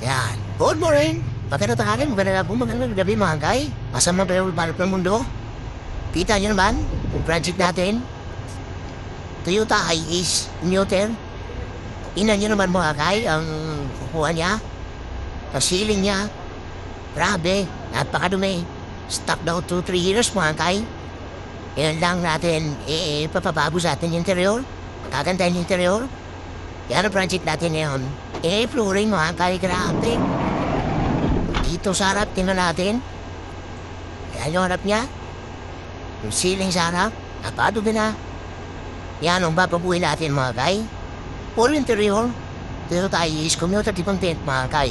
Yan. Good morning. Magandang tanghali, magandang gabi mga kay. Masama ba yung balap ng mundo? Kita nyo naman, yung project natin. Toyota Hiace Newton. Ina nyo naman mga kay, ang kukuha niya. Ang ceiling niya. Grabe, napakadumi. Stock daw 2-3 years mga kay. Yan lang natin, papabago sa atin yung interior. Kagandahin yung interior. Yan ang project natin ngayon. Flooring mga kay, grabe. Dito sa harap, tingnan natin. Yan yung harap niya. Yung ceiling sa harap, napadumi na. Yan ang papabuhin natin mga kay. Full interior. Dito tayo is commuter development mga kay.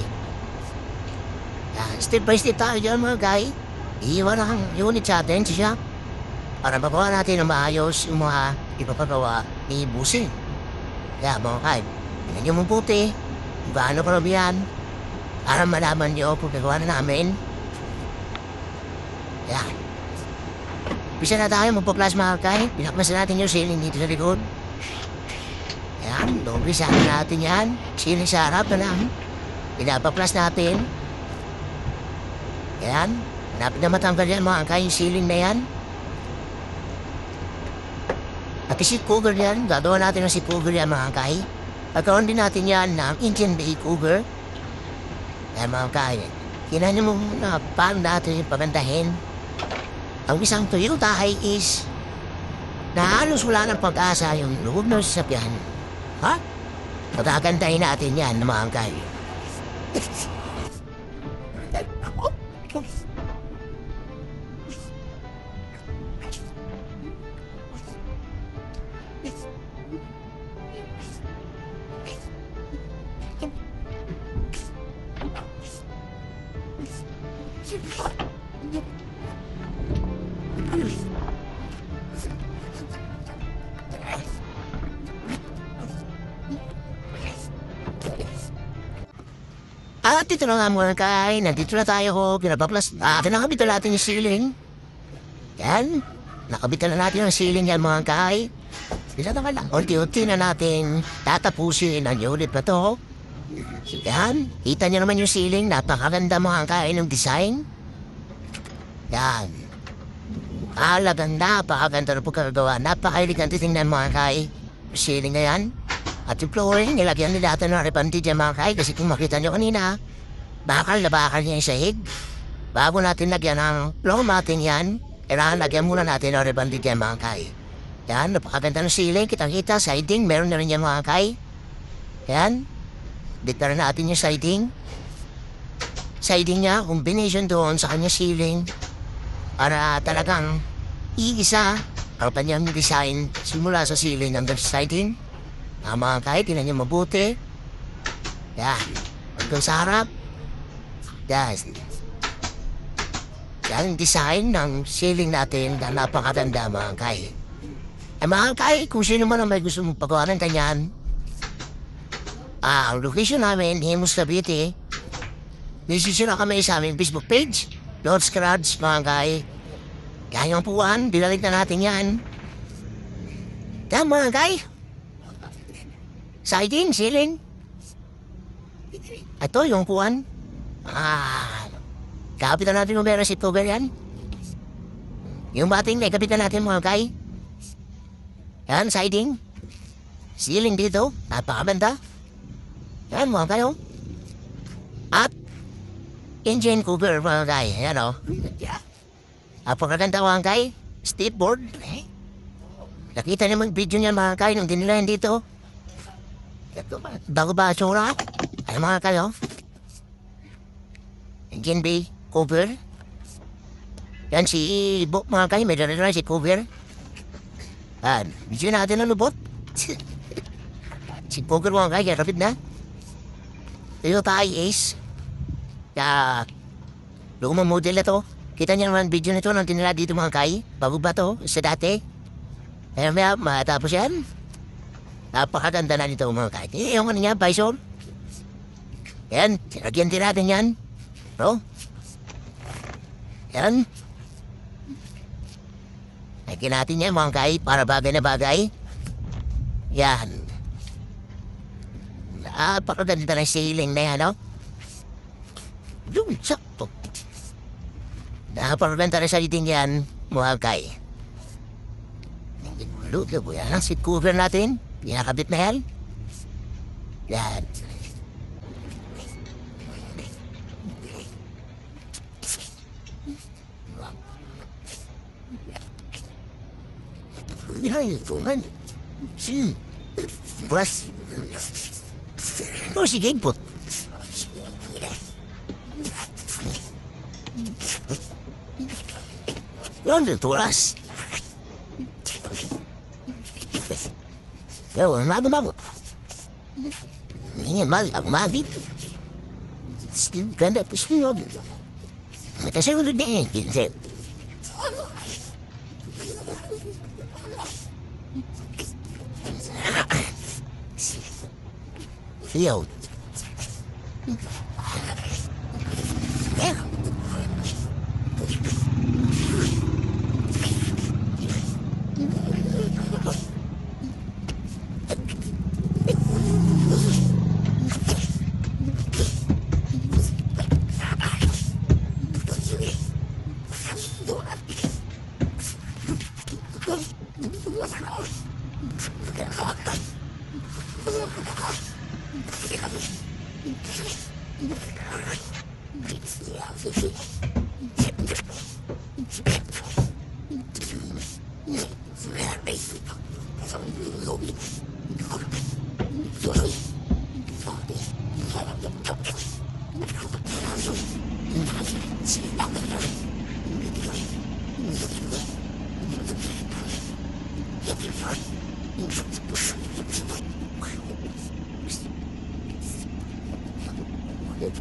Yan, step by step tayo dyan mga kay. Iiwan ang unit sa atin siya. Para magawa natin ng maayos yung mga ipapagawa ni Busing. Kaya mga kay, tingnan nyo mabuti. Kung gaano karami yan. Para malaman nyo kung gagawa na namin. Yan. Bisa na tayo magpa-plus mga kay. Pinakmasan natin yung ceiling dito sa likod. Yan. Umpisa na natin yan. Ceiling sa harap na lang. Pinapa-plus natin. Yan. Hanapin na matanggal yan mga kay. Yung ceiling na yan. At seat cover yan. Gagawa natin ng seat cover yan mga kay. Pagkaroon din natin yan ng engine bay cover. Yan mga kay. Kinahin mo na paano natin yung pagandahin. Ang isang Toyota Hiace na halos wala ng pag-asa yung loob ng sasakyan. Ha? Pagkagandahin natin yan mga kay. At dito na nga mga kay, nandito na tayo ho, pinapaplas, nakabit na natin yung ceiling. Yan, nakabit na natin yung ceiling yan mga kay. Bisa na lang, unti-unti na natin tatapusin ang unit na to. Yan, kita nyo naman yung ceiling, napakaganda mga kay ng design. Yan, napakaganda na pagkagawa, napaka-elegante tingnan mga kay. Ceiling na yan. At yung flooring, nilagyan nila natin ng repante dyan mga kay. Kasi kung makita nyo kanina, bakal na bakal niya yung sahig. Bago natin lagyan ng floor natin yan, kailangan lagyan muna natin ng repante dyan mga kay. Yan, napakaganda ng ceiling. Kitang-kita, siding, meron na rin yan mga kay. Yan, dikta na natin yung siding. Siding niya, combination doon sa kanya ceiling. Para talagang iisa ang kanyang design simula sa ceiling hanggang sa siding. Mga kay, tinan nyo mabuti. Yan. Hanggang sa harap. Yan. Yan ang design ng ceiling natin na napakaganda mga kay. Mga kay, kung sino man ang may gusto mong pagawa ng kanyan, ang location namin, Hemus Cavite. Nisisira kami sa aming Facebook page. Lord's Garage mga kay. Yan yung puwan, dinalik na natin yan. Yan mga kay. Siding, ceiling. Ito yung puwan. Kapitan natin yung meron si cover yan. Yung bating na kapitan natin mga kay. Yan, siding. Ceiling dito, napakabanda. Yan mga kayo. At engine cover mga kay. Yan o. Napakaganda mga kay. Stepboard. Nakita naman video niyan mga kay nung dinilayan dito. Bago ba tsura? Ay mga kayo? Engine bay cover. Yan si Bok mga kayo, may dala si cover. Medyo natin ang lubot. Si cover mga kayo, rapid na. Toyota Hiace. Lumang model na to. Kita niyo naman video nito nang tinila dito mga kayo. Bago ba to? Sa dati. Kaya may matapos yan. Napakaganda na nito mga kahit. Yung ano niya, bison. Yan, sinagyan din natin yan. Bro. Yan. Lagyan natin yan mga kahit para bagay na bagay. Yan. Napakaganda ng ceiling na yan, no? Yun, sakto. Nakapagbenta rin sa liting yan, mga kay. Luto po yan ang seat cover natin. Pinakabit na yan. Yan. Ay, tuman. Bukas. Oh, sige po. Yan, turas. Yo, mago. Ingin ako mabit. Ganda po siya. Matasagot din. Kinsa. Yo.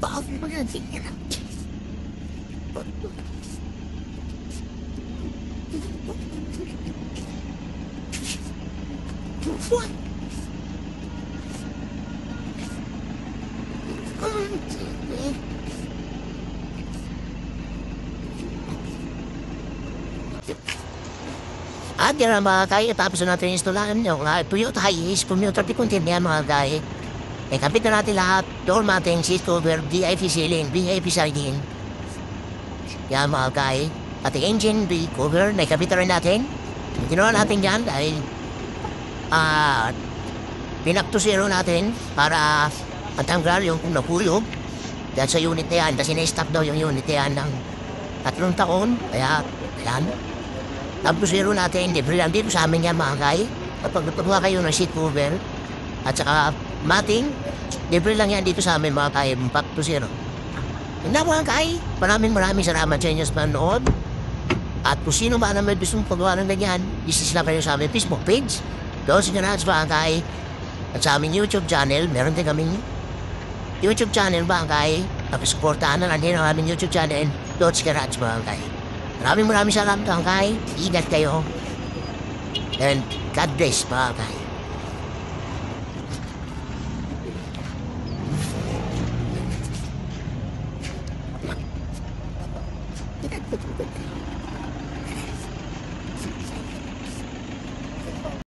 Bakit mo yan? What? At yan ang mga kaya, tapos na natin installahan yung Toyota Hiace commuter container yan mga kaya. Kapit na natin lahat, door matting, seat cover, VIP ceiling, VIP siding. Yan mga kaya. At yung engine bay cover, naikabit na rin natin. Tinuha natin yan dahil pinak to zero natin para matanggal yung kung napulog. Dahil sa unit na yan, kasi na-stop daw yung unit na yan ng 3 taon. Kaya, yan. Tapos zero natin, libre lang dito sa amin yan mga kay. Kapag nagpagawa kayo ng seat cover at saka matting, libre lang yan dito sa amin mga kay. Back to zero. Yun na mga kay. Maraming salamat sa inyo sa panood. At kung sino ba naman gusto mong pagawa ng ganyan, isis na kayo sa aming Facebook page. Doon sa ganyan mga kay. At sa aming YouTube channel, meron din kaming YouTube channel mga kay. Napasuportahan na lang din ang aming YouTube channel. Doon sa Garage mga kay. Maraming salamat mga kay. Ingat kayo. And God bless mga kay.